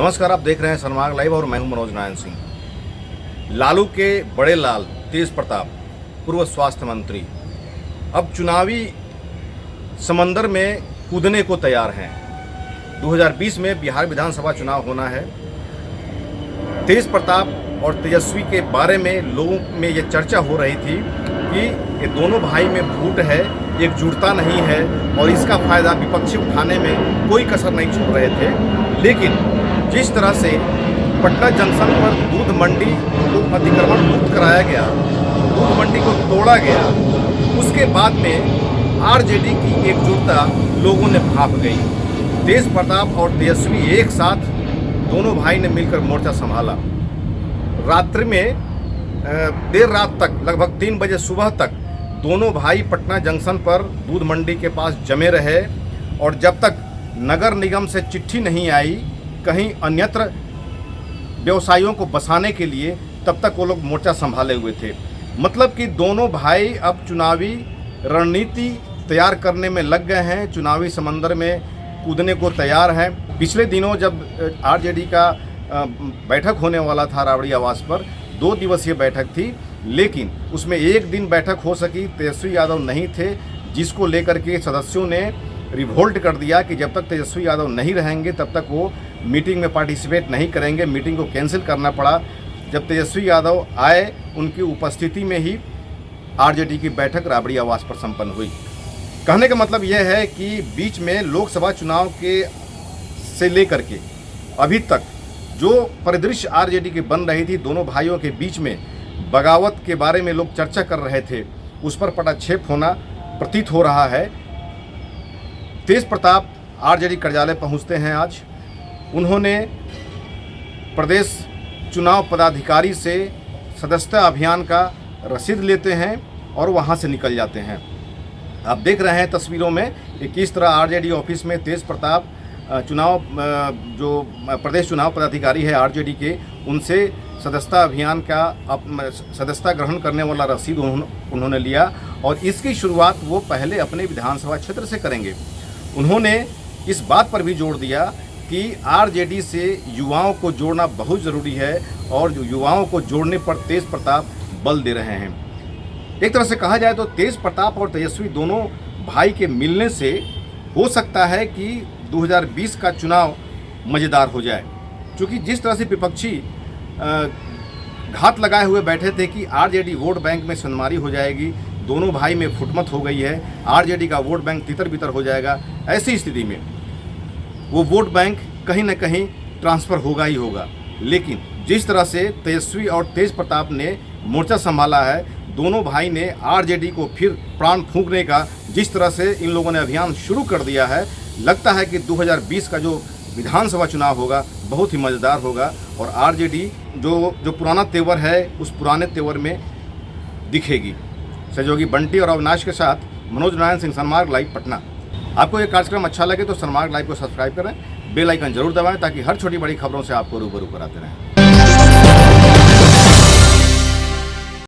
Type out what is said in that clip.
नमस्कार, आप देख रहे हैं सनमार्ग लाइव और मैं हूं मनोज नारायण सिंह। लालू के बड़े लाल तेज प्रताप, पूर्व स्वास्थ्य मंत्री, अब चुनावी समंदर में कूदने को तैयार हैं। 2020 में बिहार विधानसभा चुनाव होना है। तेज प्रताप और तेजस्वी के बारे में लोगों में ये चर्चा हो रही थी कि ये दोनों भाई में फूट है, एकजुटता नहीं है और इसका फायदा विपक्षी उठाने में कोई कसर नहीं छोड़ रहे थे। लेकिन जिस तरह से पटना जंक्शन पर दूध मंडी को अतिक्रमण मुक्त कराया गया, दूध मंडी को तोड़ा गया, उसके बाद में आरजेडी की एकजुटता लोगों ने भाप गई। तेज प्रताप और तेजस्वी एक साथ दोनों भाई ने मिलकर मोर्चा संभाला। रात्रि में देर रात तक, लगभग 3 बजे सुबह तक दोनों भाई पटना जंक्शन पर दूध मंडी के पास जमे रहे और जब तक नगर निगम से चिट्ठी नहीं आई कहीं अन्यत्र व्यवसायियों को बसाने के लिए, तब तक वो लोग मोर्चा संभाले हुए थे। मतलब कि दोनों भाई अब चुनावी रणनीति तैयार करने में लग गए हैं, चुनावी समंदर में कूदने को तैयार हैं। पिछले दिनों जब आरजेडी का बैठक होने वाला था राबड़ी आवास पर, 2 दिवसीय बैठक थी, लेकिन उसमें एक दिन बैठक हो सकी। तेजस्वी यादव नहीं थे, जिसको लेकर के सदस्यों ने रिवोल्ट कर दिया कि जब तक तेजस्वी यादव नहीं रहेंगे तब तक वो मीटिंग में पार्टिसिपेट नहीं करेंगे। मीटिंग को कैंसिल करना पड़ा। जब तेजस्वी यादव आए, उनकी उपस्थिति में ही आरजेडी की बैठक राबड़ी आवास पर संपन्न हुई। कहने का मतलब यह है कि बीच में लोकसभा चुनाव के से लेकर के अभी तक जो परिदृश्य आरजेडी की बन रही थी, दोनों भाइयों के बीच में बगावत के बारे में लोग चर्चा कर रहे थे, उस पर पटाक्षेप होना प्रतीत हो रहा है। तेज प्रताप आरजेडी कार्यालय पहुंचते हैं आज। उन्होंने प्रदेश चुनाव पदाधिकारी से सदस्यता अभियान का रसीद लेते हैं और वहां से निकल जाते हैं। आप देख रहे हैं तस्वीरों में कि किस तरह आरजेडी ऑफिस में तेज प्रताप जो प्रदेश चुनाव पदाधिकारी है आरजेडी के, उनसे सदस्यता अभियान का सदस्यता ग्रहण करने वाला रसीद उन्होंने लिया और इसकी शुरुआत वो पहले अपने विधानसभा क्षेत्र से करेंगे। उन्होंने इस बात पर भी जोर दिया कि आरजेडी से युवाओं को जोड़ना बहुत ज़रूरी है और युवाओं को जोड़ने पर तेज प्रताप बल दे रहे हैं। एक तरह से कहा जाए तो तेज प्रताप और तेजस्वी दोनों भाई के मिलने से हो सकता है कि 2020 का चुनाव मज़ेदार हो जाए, क्योंकि जिस तरह से विपक्षी घात लगाए हुए बैठे थे कि आरजेडी वोट बैंक में सनमारी हो जाएगी, दोनों भाई में फुटमत हो गई है, आरजेडी का वोट बैंक तितर बितर हो जाएगा, ऐसी स्थिति में वो वोट बैंक कहीं न कहीं ट्रांसफ़र होगा ही होगा। लेकिन जिस तरह से तेजस्वी और तेज प्रताप ने मोर्चा संभाला है, दोनों भाई ने आरजेडी को फिर प्राण फूंकने का जिस तरह से इन लोगों ने अभियान शुरू कर दिया है, लगता है कि 2020 का जो विधानसभा चुनाव होगा बहुत ही मज़ेदार होगा और आरजेडी जो पुराना तेवर है उस पुराने तेवर में दिखेगी। सहयोगी बंटी और अविनाश के साथ मनोज नारायण सिंह, सनमार्ग लाइव, पटना। आपको ये कार्यक्रम अच्छा लगे तो सनमार्ग लाइव को सब्सक्राइब करें, बेल आइकन जरूर दबाएं ताकि हर छोटी बड़ी खबरों से आपको रूबरू कराते रहें।